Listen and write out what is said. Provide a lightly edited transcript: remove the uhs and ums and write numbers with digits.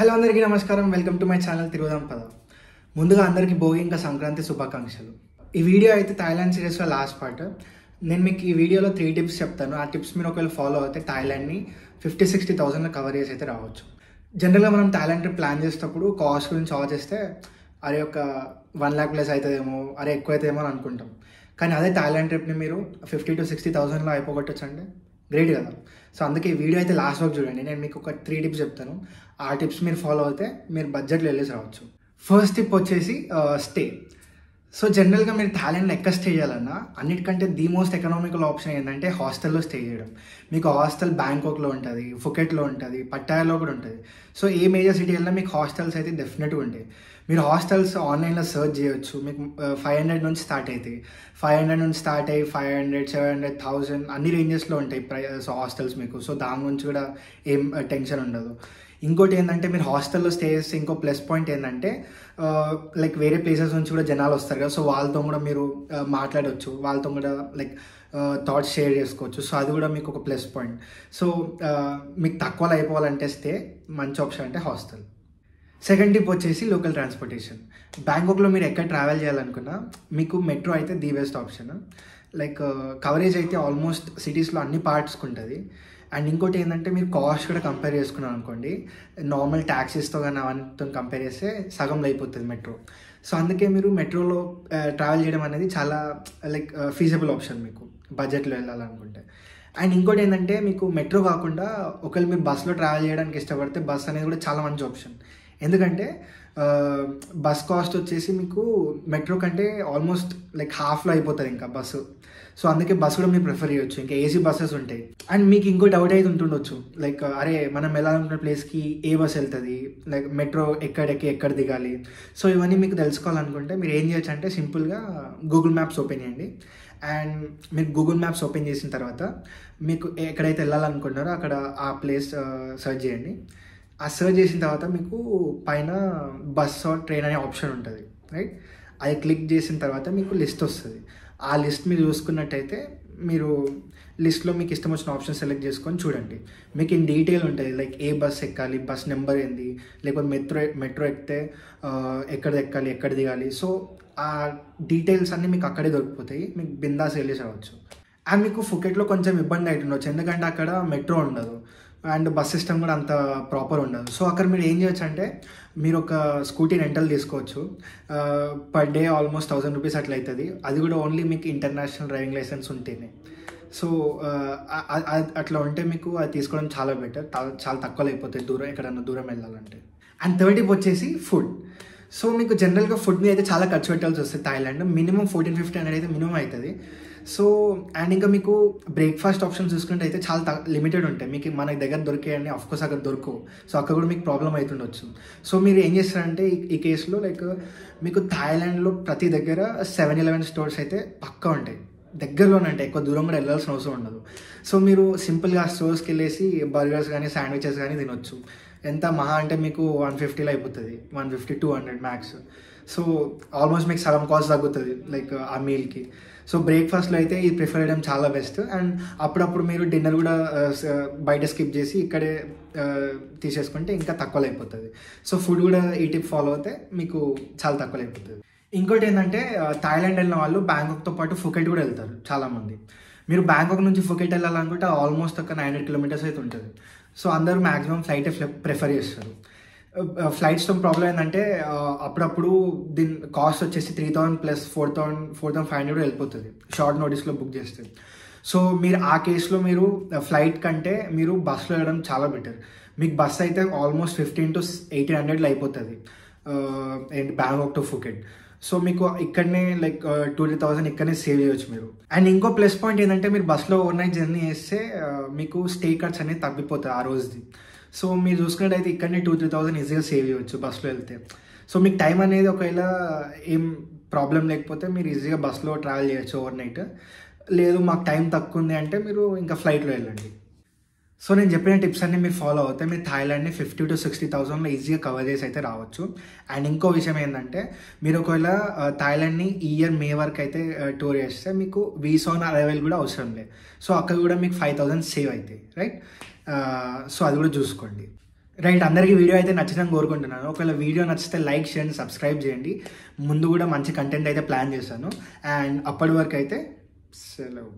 Hello అందరికీ నమస్కారం. Welcome to my channel తిరుగుదాం పద. ముందుగా అందరికీ భోగి ఇంకా సంక్రాంతి శుభాకాంక్షలు. ఈ వీడియో అయితే థాయిలాండ్ సిరీస్లో లాస్ట్ పార్ట్. నేను మీకు ఈ వీడియోలో 3 టిప్స్ చెప్తాను. ఆ టిప్స్ మీరు ఒకవేళ ఫాలో అయితే థాయిలాండ్ని 50-60,000 కవర్ చేసి అయితే రావచ్చు. జనరల్గా మనం థాయిలాండ్ ట్రిప్ ప్లాన్ చేసేటప్పుడు కాస్ట్ గురించి ఆలోచిస్తే అరే ఒక 1 lakh ప్లస్ అవుతుందేమో, అరే ఎక్కువ అవుతుందేమో అని అనుకుంటాం. కానీ అదే థాయిలాండ్ ట్రిప్ని మీరు 50-60,000లో అయిపోగొట్టచ్చు అంటే గ్రేట్ కదా. సో అందుకే ఈ వీడియో అయితే లాస్ట్ వరకు చూడండి. నేను మీకు ఒక 3 టిప్స్ చెప్తాను. ఆ టిప్స్ మీరు ఫాలో అయితే మీరు బడ్జెట్లో వెళ్ళేసి రావచ్చు. ఫస్ట్ టిప్ వచ్చేసి స్టే. సో జనరల్గా మీరు థాయిలాండ్లో ఎక్కడ స్టే చేయాలన్నా అన్నిటికంటే ది మోస్ట్ ఎకనామికల్ ఆప్షన్ ఏంటంటే హాస్టల్లో స్టే చేయడం. మీకు హాస్టల్ బ్యాంకాక్లో ఉంటుంది, ఫుకెట్లో ఉంటుంది, పట్టాయాలో కూడా ఉంటుంది. సో ఏ మేజర్ సిటీ వెళ్ళినా మీకు హాస్టల్స్ అయితే డెఫినెట్గా ఉంటాయి. మీరు హాస్టల్స్ ఆన్లైన్లో సర్చ్ చేయొచ్చు. మీకు 500 నుంచి స్టార్ట్ అవుతాయి. 500 నుంచి స్టార్ట్ అయ్యి 500, 700, 1000 అన్ని రేంజెస్లో ఉంటాయి హాస్టల్స్ మీకు. సో దాని గురించి కూడా ఏం టెన్షన్ ఉండదు. ఇంకోటి ఏంటంటే మీరు హాస్టల్లో స్టే చేస్తే ఇంకో ప్లస్ పాయింట్ ఏంటంటే లైక్ వేరే ప్లేసెస్ నుంచి కూడా జనాలు వస్తారు కదా. సో వాళ్ళతో కూడా మీరు మాట్లాడవచ్చు, వాళ్ళతో కూడా లైక్ థాట్స్ షేర్ చేసుకోవచ్చు. సో అది కూడా మీకు ఒక ప్లస్ పాయింట్. సో మీకు తక్కువలో అయిపోవాలంటే స్టే మంచి ఆప్షన్ అంటే హాస్టల్. సెకండ్ టిప్ వచ్చేసి లోకల్ ట్రాన్స్పోర్టేషన్. బ్యాంకాక్లో మీరు ఎక్కడ ట్రావెల్ చేయాలనుకున్నా మీకు మెట్రో అయితే the best option. Like coverage అయితే ఆల్మోస్ట్ సిటీస్లో అన్ని పార్ట్స్కి ఉంటుంది. అండ్ ఇంకోటి ఏంటంటే మీరు కాస్ట్ కూడా కంపేర్ చేసుకున్నాను అనుకోండి, నార్మల్ ట్యాక్సీస్తో కానీ అవన్నీతో కంపేర్ చేస్తే సగంలో అయిపోతుంది మెట్రో. సో అందుకే మీరు మెట్రోలో ట్రావెల్ చేయడం అనేది చాలా లైక్ ఫీజబుల్ ఆప్షన్ మీకు బడ్జెట్లో వెళ్ళాలనుకుంటే. అండ్ ఇంకోటి ఏంటంటే మీకు మెట్రో కాకుండా ఒకవేళ మీరు బస్సులో ట్రావెల్ చేయడానికి ఇష్టపడితే బస్ అనేది కూడా చాలా మంచి ఆప్షన్. ఎందుకంటే బస్ కాస్ట్ వచ్చేసి మీకు మెట్రో కంటే ఆల్మోస్ట్ లైక్ హాఫ్లో అయిపోతుంది ఇంకా బస్సు. సో అందుకే బస్సు కూడా మీరు ప్రిఫర్ చేయొచ్చు. ఇంకా ఏసీ బస్సెస్ ఉంటాయి. అండ్ మీకు ఇంకో డౌట్ అయితే ఉంటుండొచ్చు, లైక్ అరే మనం వెళ్ళాలనుకున్న ప్లేస్కి ఏ బస్ వెళ్తుంది, లైక్ మెట్రో ఎక్కడ దిగాలి. సో ఇవన్నీ మీకు తెలుసుకోవాలనుకుంటే మీరు ఏం చేయొచ్చు అంటే సింపుల్గా గూగుల్ మ్యాప్స్ ఓపెన్ చేయండి. అండ్ మీరు గూగుల్ మ్యాప్స్ ఓపెన్ చేసిన తర్వాత మీకు ఎక్కడైతే వెళ్ళాలనుకుంటున్నారో అక్కడ ఆ ప్లేస్ సెర్చ్ చేయండి. ఆ సెర్చ్ చేసిన తర్వాత మీకు పైన బస్ ఆర్ ట్రైన్ అనే ఆప్షన్ ఉంటుంది, రైట్? అది క్లిక్ చేసిన తర్వాత మీకు లిస్ట్ వస్తుంది. ఆ లిస్ట్ మీరు చూసుకున్నట్టయితే మీరు లిస్ట్లో మీకు ఇష్టం వచ్చిన ఆప్షన్ సెలెక్ట్ చేసుకొని చూడండి. మీకు ఇన్ డీటెయిల్ ఉంటుంది, లైక్ ఏ బస్ ఎక్కాలి, బస్ నెంబర్ ఏంది, లేకపోతే మెట్రో ఎక్కితే ఎక్కడ ఎక్కాలి, ఎక్కడ దిగాలి. సో ఆ డీటెయిల్స్ అన్నీ మీకు అక్కడే దొరికిపోతాయి. మీకు బిందాస్ వెళ్ళేసి రావచ్చు. అండ్ మీకు ఫుకెట్లో కొంచెం ఇబ్బంది అవుతుండొచ్చు, ఎందుకంటే అక్కడ మెట్రో ఉండదు అండ్ బస్ సిస్టమ్ కూడా అంత ప్రాపర్ ఉండదు. సో అక్కడ మీరు ఏం చేయొచ్చు అంటే మీరు ఒక స్కూటీ రెంటల్ తీసుకోవచ్చు. పర్ డే ఆల్మోస్ట్ 1000 రూపీస్ అట్లా అవుతుంది. అది కూడా ఓన్లీ మీకు ఇంటర్నేషనల్ డ్రైవింగ్ లైసెన్స్ ఉంటేనే. సో అట్లా ఉంటే మీకు అది తీసుకోవడం చాలా బెటర్. చాలా తక్కువలో అయిపోతుంది ఎక్కడన్నా దూరం వెళ్ళాలంటే. అండ్ థర్డ్ టిప్ వచ్చేసి ఫుడ్. సో మీకు జనరల్గా ఫుడ్ మీద అయితే చాలా ఖర్చు పెట్టాల్సి వస్తుంది థాయిలాండ్. మినిమం 1400-1500 అయితే మినిమం అవుతుంది. సో అండ్ ఇంకా మీకు బ్రేక్ఫాస్ట్ ఆప్షన్స్ చూసుకుంటే అయితే చాలా లిమిటెడ్ ఉంటాయి. మీకు మన దగ్గర దొరికేయండి, ఆఫ్కోర్స్ అక్కడ దొరకవు. సో అక్కడ కూడా మీకు ప్రాబ్లం అవుతుండొచ్చు. సో మీరు ఏం చేస్తారంటే ఈ కేసులో లైక్ మీకు థాయిలాండ్లో ప్రతి దగ్గర 7-11 స్టోర్స్ అయితే పక్కా ఉంటాయి, దగ్గరలోనే ఉంటాయి. ఎక్కువ దూరం కూడా వెళ్ళాల్సిన అవసరం ఉండదు. సో మీరు సింపుల్గా ఆ స్టోర్స్కి వెళ్ళేసి బర్గర్స్ కానీ శాండ్విచెస్ కానీ తినొచ్చు. ఎంత మహా అంటే మీకు 150లో అయిపోతుంది, 150-200 మ్యాక్స్. సో ఆల్మోస్ట్ మీకు సగం కాస్ట్ తగ్గుతుంది లైక్ ఆ మీల్కి. సో బ్రేక్ఫాస్ట్లో అయితే ఇది ప్రిఫర్ చేయడం చాలా బెస్ట్. అండ్ అప్పుడప్పుడు మీరు డిన్నర్ కూడా బయట స్కిప్ చేసి ఇక్కడే తీసేసుకుంటే ఇంకా తక్కువలో అయిపోతుంది. సో ఫుడ్ కూడా ఈ టిప్ ఫాలో అయితే మీకు చాలా తక్కువలో అయిపోతుంది. ఇంకోటి ఏంటంటే థాయిలాండ్ వెళ్ళిన వాళ్ళు బ్యాంకాక్తో పాటు ఫుకెట్ కూడా వెళ్తారు చాలామంది. మీరు బ్యాంకాక్ నుంచి ఫుకెట్ వెళ్ళాలనుకుంటే ఆల్మోస్ట్ ఒక 900 kilometers అయితే ఉంటుంది. సో అందరూ మ్యాక్సిమం ఫ్లైటే ప్రిఫర్ చేస్తారు. ఫ్లైట్స్తో ప్రాబ్లం ఏంటంటే అప్పుడప్పుడు దీని కాస్ట్ వచ్చేసి 3000 ప్లస్ 4,500 వెళ్ళిపోతుంది షార్ట్ నోటీస్లో బుక్ చేస్తే. సో మీరు ఆ కేసులో మీరు ఫ్లైట్ కంటే మీరు బస్సులో వెళ్ళడం చాలా బెటర్. మీకు బస్ అయితే ఆల్మోస్ట్ 1500-1800 అయిపోతుంది ఏంటి బ్యాంకాక్ టు ఫుకెట్. సో మీకు ఇక్కడనే లైక్ 2,000 ఇక్కడనే సేవ్ చేయొచ్చు మీరు. అండ్ ఇంకో ప్లస్ పాయింట్ ఏంటంటే మీరు బస్సులో ఓవర్నైట్ జర్నీ చేస్తే మీకు స్టే ఖర్చు అనేది తగ్గిపోతుంది ఆ రోజుది. సో మీరు చూసుకున్నట్టయితే ఇక్కడనే 2-3,000 ఈజీగా సేవ్ చేయవచ్చు బస్సులో వెళ్తే. సో మీకు టైం అనేది ఒకవేళ ఏం ప్రాబ్లం లేకపోతే మీరు ఈజీగా బస్సులో ట్రావెల్ చేయొచ్చు ఓవర్నైట్. లేదు మాకు టైం తక్కువ ఉంది అంటే మీరు ఇంకా ఫ్లైట్లో వెళ్ళండి. సో నేను చెప్పిన టిప్స్ అన్ని మీరు ఫాలో అవుతే మీరు థాయిలాండ్ని 50-60,000లో ఈజీగా కవర్ చేసి అయితే రావచ్చు. అండ్ ఇంకో విషయం ఏంటంటే మీరు ఒకవేళ థాయిలాండ్ని ఈ ఇయర్ మే వరకు అయితే టూర్ చేస్తే మీకు వీసా ఆన్ అరైవల్ కూడా అవసరం లేదు. సో అక్కడ కూడా మీకు 5,000 సేవ్ అవుతాయి, రైట్? సో అది కూడా చూసుకోండి. రైట్, అందరికీ వీడియో అయితే నచ్చదని కోరుకుంటున్నాను. ఒకవేళ వీడియో నచ్చితే లైక్ చేయండి, సబ్స్క్రైబ్ చేయండి. ముందు కూడా మంచి కంటెంట్ అయితే ప్లాన్ చేశాను. అండ్ అప్పటి వరకు అయితే సెలవు.